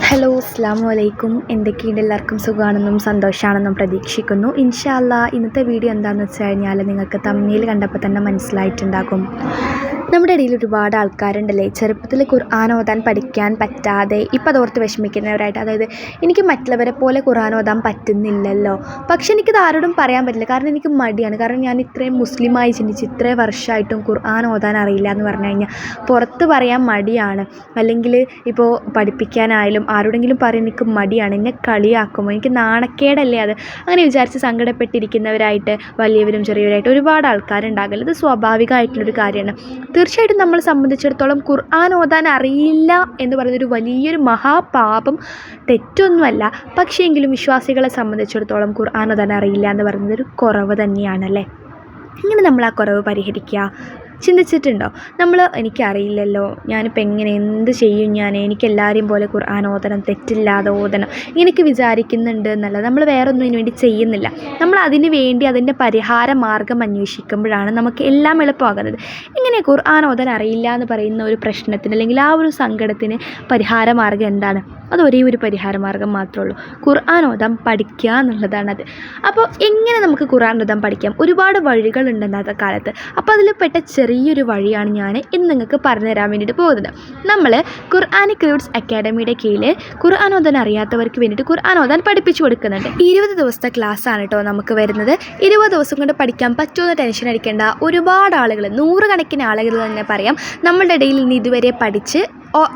Hello അസ്സലാമു അലൈക്കും. എന്തൊക്കെയുണ്ട്? എല്ലാവർക്കും സുഖമാണെന്നും സന്തോഷമാണെന്നും പ്രതീക്ഷിക്കുന്നു. ഇൻഷാ അല്ലാഹ് ഇന്നത്തെ വീഡിയോ എന്താണെന്ന് വെച്ച് കഴിഞ്ഞാൽ നിങ്ങൾക്ക് തമ്മിൽ കണ്ടപ്പോൾ തന്നെ മനസ്സിലായിട്ടുണ്ടാകും. നമ്മുടെ ഇടയിൽ ഒരുപാട് ആൾക്കാരുണ്ടല്ലേ, ചെറുപ്പത്തിൽ ഖുർആൻ ഓതാൻ പഠിക്കാൻ പറ്റാതെ ഇപ്പം അതോർത്ത് വിഷമിക്കുന്നവരായിട്ട്. അതായത് എനിക്ക് മറ്റുള്ളവരെ പോലെ ഖുർആൻ ഓതാൻ പറ്റുന്നില്ലല്ലോ, പക്ഷെ എനിക്കത് ആരോടും പറയാൻ പറ്റില്ല, കാരണം എനിക്ക് മടിയാണ്. കാരണം ഞാൻ ഇത്രയും മുസ്ലിമായി ചിന്തിച്ച് ഇത്രയും വർഷമായിട്ടും ഖുർആൻ ഓതാൻ അറിയില്ല എന്ന് പറഞ്ഞു കഴിഞ്ഞാൽ പുറത്ത് പറയാൻ മടിയാണ്. അല്ലെങ്കിൽ ഇപ്പോൾ പഠിപ്പിക്കാനായാലും ആരോടെങ്കിലും പറയാൻ എനിക്ക് മടിയാണ്. എന്നെ കളിയാക്കുമോ, എനിക്ക് നാണക്കേടല്ലേ അത്, അങ്ങനെ വിചാരിച്ച് സങ്കടപ്പെട്ടിരിക്കുന്നവരായിട്ട് വലിയവരും ചെറിയവരായിട്ട് ഒരുപാട് ആൾക്കാരുണ്ടാകില്ല. ഇത് സ്വാഭാവികമായിട്ടുള്ളൊരു കാര്യമാണ്. തീർച്ചയായിട്ടും നമ്മളെ സംബന്ധിച്ചിടത്തോളം ഖുർആൻ ഓതാൻ അറിയില്ല എന്ന് പറയുന്നൊരു വലിയൊരു മഹാപാപം തെറ്റൊന്നുമല്ല. പക്ഷേ എങ്കിലും വിശ്വാസികളെ സംബന്ധിച്ചിടത്തോളം ഖുർആൻ ഓതാൻ അറിയില്ല എന്ന് പറയുന്നതൊരു കുറവ് തന്നെയാണല്ലേ. എങ്ങനെ നമ്മൾ ആ കുറവ് പരിഹരിക്കുക? ചിന്തിച്ചിട്ടുണ്ടോ? എനിക്കറിയില്ലല്ലോ, ഞാനിപ്പോൾ എങ്ങനെ എന്ത് ചെയ്യും, എനിക്കെല്ലാവരെയും പോലെ ഖുർആൻ ഓതണം, തെറ്റില്ലാതെ ഓതണം, ഇങ്ങനെയൊക്കെ വിചാരിക്കുന്നുണ്ട് എന്നല്ല, നമ്മൾ വേറൊന്നും ഇതിനു വേണ്ടി ചെയ്യുന്നില്ല. നമ്മൾ അതിന് വേണ്ടി അതിൻ്റെ പരിഹാര മാർഗ്ഗം അന്വേഷിക്കുമ്പോഴാണ് നമുക്ക് എല്ലാം എളുപ്പമാകുന്നത്. ഇങ്ങനെ ഖുർആൻ ഓതാൻ അറിയില്ല എന്ന് പറയുന്ന ഒരു പ്രശ്നത്തിന് അല്ലെങ്കിൽ ആ ഒരു സങ്കടത്തിന് പരിഹാര മാർഗ്ഗം എന്താണ്? അത് ഒരേ ഒരു പരിഹാര മാർഗ്ഗം മാത്രമേ ഉള്ളൂ. ഖുർആൻ ഓതാൻ പഠിക്കുക എന്നുള്ളതാണത്. അപ്പോൾ എങ്ങനെ നമുക്ക് ഖുർആൻ ഓതാൻ പഠിക്കാം? ഒരുപാട് വഴികളുണ്ട് ഇന്നത്തെ കാലത്ത്. അപ്പോൾ അതിൽ പെട്ട ചെറിയൊരു വഴിയാണ് ഞാൻ ഇന്ന് നിങ്ങൾക്ക് പറഞ്ഞു തരാൻ വേണ്ടിയിട്ട് പോകുന്നത്. നമ്മൾ ഖുർആനിക് റൂട്ട്സ് അക്കാഡമിയുടെ കീഴിൽ ഖുർആൻ ഓതാൻ അറിയാത്തവർക്ക് വേണ്ടിയിട്ട് ഖുർആൻ ഓതാൻ പഠിപ്പിച്ചു കൊടുക്കുന്നുണ്ട്. 20 ദിവസത്തെ ക്ലാസ്സാണ് കേട്ടോ നമുക്ക് വരുന്നത്. 20 ദിവസം കൊണ്ട് പഠിക്കാൻ പറ്റുമെന്ന് ടെൻഷൻ അടിക്കേണ്ട. ഒരുപാട് ആളുകൾ, 100 കണക്കിന് ആളുകൾ തന്നെ പറയാം, നമ്മളുടെ ഇടയിൽ നിന്ന് ഇതുവരെ പഠിച്ച്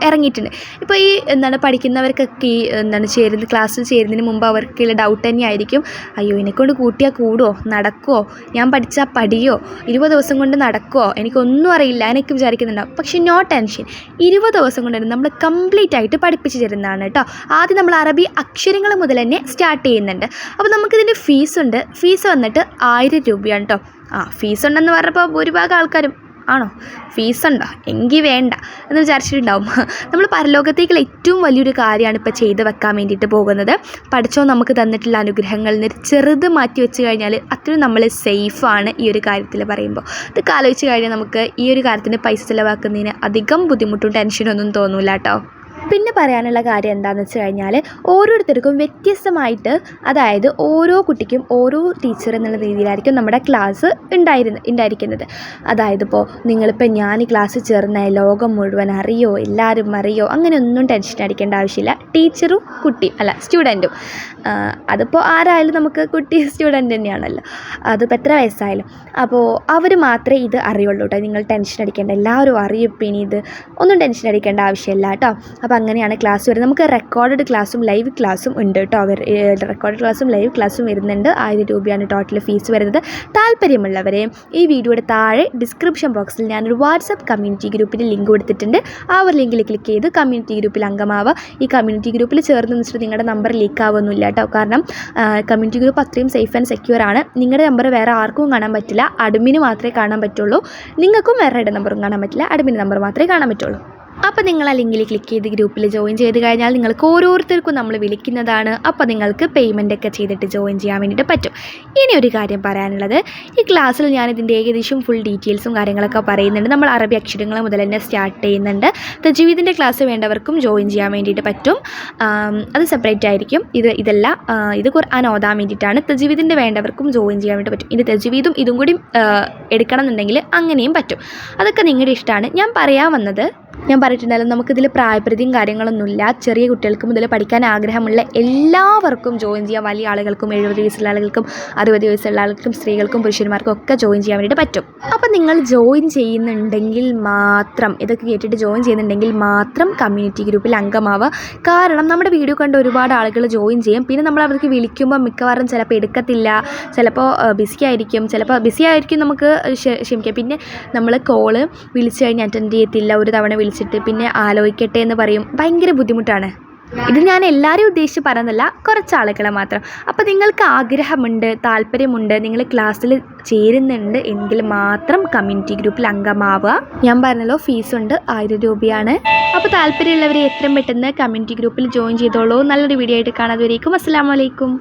ഇറങ്ങിയിട്ടുണ്ട്. ഇപ്പോൾ ഈ പഠിക്കുന്നവർക്കൊക്കെ ക്ലാസ്സിൽ ചേരുന്നതിന് മുമ്പ് അവർക്കുള്ള ഡൗട്ട് തന്നെയായിരിക്കും, അയ്യോ എന്നെക്കൊണ്ട് കൂട്ടിയാൽ കൂടുമോ, നടക്കുമോ, ഞാൻ പഠിച്ചാൽ പഠിയോ, 20 ദിവസം കൊണ്ട് നടക്കുമോ, എനിക്കൊന്നും അറിയില്ല എന്നൊക്കെ വിചാരിക്കുന്നുണ്ടാവും. പക്ഷേ നോ ടെൻഷൻ, 20 ദിവസം കൊണ്ട് തന്നെ നമ്മൾ കംപ്ലീറ്റ് ആയിട്ട് പഠിപ്പിച്ച് തരുന്നതാണ് കേട്ടോ. ആദ്യം നമ്മൾ അറബി അക്ഷരങ്ങൾ മുതൽ തന്നെ സ്റ്റാർട്ട് ചെയ്യുന്നുണ്ട്. അപ്പോൾ നമുക്കിതിൻ്റെ ഫീസ് വന്നിട്ട് 1000 രൂപയാണ് കേട്ടോ. ഫീസ് ഉണ്ടെന്ന് പറഞ്ഞപ്പോൾ ഭൂരിഭാഗം ആൾക്കാരും ആണോ, ഫീസുണ്ടോ, എങ്കിൽ വേണ്ട എന്ന് വിചാരിച്ചിട്ടുണ്ടാവും. നമ്മൾ പരലോകത്തേക്കുള്ള ഏറ്റവും വലിയൊരു കാര്യമാണ് ഇപ്പോൾ ചെയ്ത് വെക്കാൻ വേണ്ടിയിട്ട് പോകുന്നത്. പഠിച്ചോ നമുക്ക് തന്നിട്ടുള്ള അനുഗ്രഹങ്ങളിൽ നിന്ന് ചെറുത് മാറ്റി വെച്ച് കഴിഞ്ഞാൽ അത്രയും നമ്മൾ സേഫാണ് ഈ ഒരു കാര്യത്തിൽ പറയുമ്പോൾ. ഇതൊക്കെ ആലോചിച്ച് കഴിഞ്ഞാൽ നമുക്ക് ഈ ഒരു കാര്യത്തിന് പൈസ ചിലവാക്കുന്നതിന് അധികം ബുദ്ധിമുട്ടും ടെൻഷനൊന്നും തോന്നില്ല കേട്ടോ. പിന്നെ പറയാനുള്ള കാര്യം എന്താണെന്ന് വെച്ച് കഴിഞ്ഞാൽ ഓരോരുത്തർക്കും വ്യത്യസ്തമായിട്ട്, അതായത് ഓരോ കുട്ടിക്കും ഓരോ ടീച്ചർ എന്നുള്ള രീതിയിലായിരിക്കും നമ്മുടെ ക്ലാസ് ഉണ്ടായിരിക്കുന്നത്. അതായത് നിങ്ങളിപ്പോൾ ഞാൻ ഈ ക്ലാസ്സിൽ ചേർന്ന ലോകം മുഴുവൻ അറിയോ, എല്ലാവരും അറിയോ, അങ്ങനെയൊന്നും ടെൻഷൻ അടിക്കേണ്ട ആവശ്യമില്ല. ടീച്ചറും കുട്ടിയും അല്ല സ്റ്റുഡൻറ്റും, അതിപ്പോൾ ആരായാലും നമുക്ക് കുട്ടി സ്റ്റുഡൻറ്റ് തന്നെയാണല്ലോ, അതിപ്പോൾ എത്ര വയസ്സായാലും. അപ്പോൾ അവർ മാത്രമേ ഇത് അറിയുള്ളൂ കേട്ടോ. നിങ്ങൾ ടെൻഷൻ അടിക്കേണ്ട, എല്ലാവരും അറിയും. പിന്നെ ഇത് ഒന്നും ടെൻഷൻ അടിക്കേണ്ട ആവശ്യമില്ല കേട്ടോ. അപ്പോൾ അങ്ങനെയാണ് ക്ലാസ് വരുന്നത്. നമുക്ക് റെക്കോർഡഡ് ക്ലാസ്സും ലൈവ് ക്ലാസ്സും ഉണ്ട് കേട്ടോ. റെക്കോർഡഡ് ക്ലാസ്സും ലൈവ് ക്ലാസ്സും വരുന്നുണ്ട്. 1000 രൂപയാണ് ടോട്ടൽ ഫീസ് വരുന്നത്. താല്പര്യമുള്ളവരെ ഈ വീഡിയോയുടെ താഴെ ഡിസ്ക്രിപ്ഷൻ ബോക്സിൽ ഞാനൊരു വാട്സപ്പ് കമ്മ്യൂണിറ്റി ഗ്രൂപ്പിൻ്റെ ലിങ്ക് കൊടുത്തിട്ടുണ്ട്. ആ ഒരു ലിങ്കിൽ ക്ലിക്ക് ചെയ്ത് കമ്മ്യൂണിറ്റി ഗ്രൂപ്പിൽ അംഗമാവുക. ഈ കമ്മ്യൂണിറ്റി ഗ്രൂപ്പിൽ ചേർന്ന് വെച്ചിട്ട് നിങ്ങളുടെ നമ്പർ ലീക്ക് ആവുന്നില്ല കേട്ടോ. കാരണം കമ്മ്യൂണിറ്റി ഗ്രൂപ്പ് അത്രയും സേഫ് ആൻഡ് സെക്യൂർ ആണ്. നിങ്ങളുടെ നമ്പർ വേറെ ആർക്കും കാണാൻ പറ്റില്ല, അഡ്മിന് മാത്രമേ കാണാൻ പറ്റുള്ളൂ. നിങ്ങൾക്കും വേറെ നമ്പറും കാണാൻ പറ്റില്ല, അഡ്മിന് നമ്പർ മാത്രമേ കാണാൻ പറ്റുള്ളൂ. അപ്പോൾ നിങ്ങൾ ആ ലിങ്കിൽ ക്ലിക്ക് ചെയ്ത് ഗ്രൂപ്പിൽ ജോയിൻ ചെയ്ത് കഴിഞ്ഞാൽ നിങ്ങൾക്ക് ഓരോരുത്തർക്കും നമ്മൾ വിളിക്കുന്നതാണ്. അപ്പോൾ നിങ്ങൾക്ക് പേയ്മെൻ്റ് ഒക്കെ ചെയ്തിട്ട് ജോയിൻ ചെയ്യാൻ വേണ്ടിയിട്ട് പറ്റും. ഇനി ഒരു കാര്യം പറയാനുള്ളത്, ഈ ക്ലാസ്സിൽ ഞാനിതിൻ്റെ ഏകദേശം ഫുൾ ഡീറ്റെയിൽസും കാര്യങ്ങളൊക്കെ പറയുന്നുണ്ട്. നമ്മൾ അറബി അക്ഷരങ്ങൾ മുതൽ തന്നെ സ്റ്റാർട്ട് ചെയ്യുന്നുണ്ട്. തജ്വീദിൻ്റെ ക്ലാസ് വേണ്ടവർക്കും ജോയിൻ ചെയ്യാൻ വേണ്ടിയിട്ട് പറ്റും. അത് സെപ്പറേറ്റ് ആയിരിക്കും. ഇത് ഖുർആൻ ഓതാൻ വേണ്ടിയിട്ടാണ്. തജ്വീദിൻ്റെ വേണ്ടവർക്കും ജോയിൻ ചെയ്യാൻ വേണ്ടി പറ്റും. ഇത് തജ്വീദും ഇതും കൂടി എടുക്കണം എന്നുണ്ടെങ്കിൽ അങ്ങനെയും പറ്റും. അതൊക്കെ നിങ്ങളുടെ ഇഷ്ടമാണ്. ഞാൻ പറഞ്ഞിട്ടുണ്ടായാലും നമുക്കിതിൽ പ്രായപരിധിയും കാര്യങ്ങളൊന്നുമില്ല. ചെറിയ കുട്ടികൾക്ക് മുതൽ പഠിക്കാൻ ആഗ്രഹമുള്ള എല്ലാവർക്കും ജോയിൻ ചെയ്യാം. വലിയ ആളുകൾക്കും 70 വയസ്സുള്ള ആളുകൾക്കും 60 വയസ്സുള്ള ആളുകൾക്കും സ്ത്രീകൾക്കും പുരുഷന്മാർക്കും ഒക്കെ ജോയിൻ ചെയ്യാൻ വേണ്ടിയിട്ട് പറ്റും. അപ്പോൾ നിങ്ങൾ ജോയിൻ ചെയ്യുന്നുണ്ടെങ്കിൽ മാത്രം, ഇതൊക്കെ കേട്ടിട്ട് ജോയിൻ ചെയ്യുന്നുണ്ടെങ്കിൽ മാത്രം കമ്മ്യൂണിറ്റി ഗ്രൂപ്പിൽ അംഗമാവുക. കാരണം നമ്മുടെ വീഡിയോ കണ്ട് ഒരുപാട് ആളുകൾ ജോയിൻ ചെയ്യും. പിന്നെ നമ്മൾ അവർക്ക് വിളിക്കുമ്പോൾ മിക്കവാറും ചിലപ്പോൾ എടുക്കത്തില്ല, ചിലപ്പോൾ ബിസി ആയിരിക്കും, നമുക്ക് ക്ഷമിക്കാം. പിന്നെ നമ്മൾ കോള് വിളിച്ച് കഴിഞ്ഞ് അറ്റൻഡ് ചെയ്യത്തില്ല, ഒരു തവണ വിളിച്ചിട്ട് പിന്നെ ആലോചിക്കട്ടെ എന്ന് പറയും. ഭയങ്കര ബുദ്ധിമുട്ടാണ്. ഇത് ഞാൻ എല്ലാവരെയും ഉദ്ദേശിച്ച് പറയുന്നില്ല, കുറച്ച് ആളുകളെ മാത്രം. അപ്പോൾ നിങ്ങൾക്ക് ആഗ്രഹമുണ്ട്, താല്പര്യമുണ്ട്, നിങ്ങൾ ക്ലാസ്സിൽ ചേരുന്നുണ്ട് എങ്കിൽ മാത്രം കമ്മ്യൂണിറ്റി ഗ്രൂപ്പിൽ അംഗമാവുക. ഞാൻ പറഞ്ഞല്ലോ, ഫീസുണ്ട് 1000 രൂപയാണ്. അപ്പോൾ താല്പര്യമുള്ളവർ എത്രയും പെട്ടെന്ന് കമ്മ്യൂണിറ്റി ഗ്രൂപ്പിൽ ജോയിൻ ചെയ്തോളൂ. നല്ലൊരു വീഡിയോ ആയിട്ട് കാണാതെ വരേക്കും. അസ്സലാമു അലൈക്കും.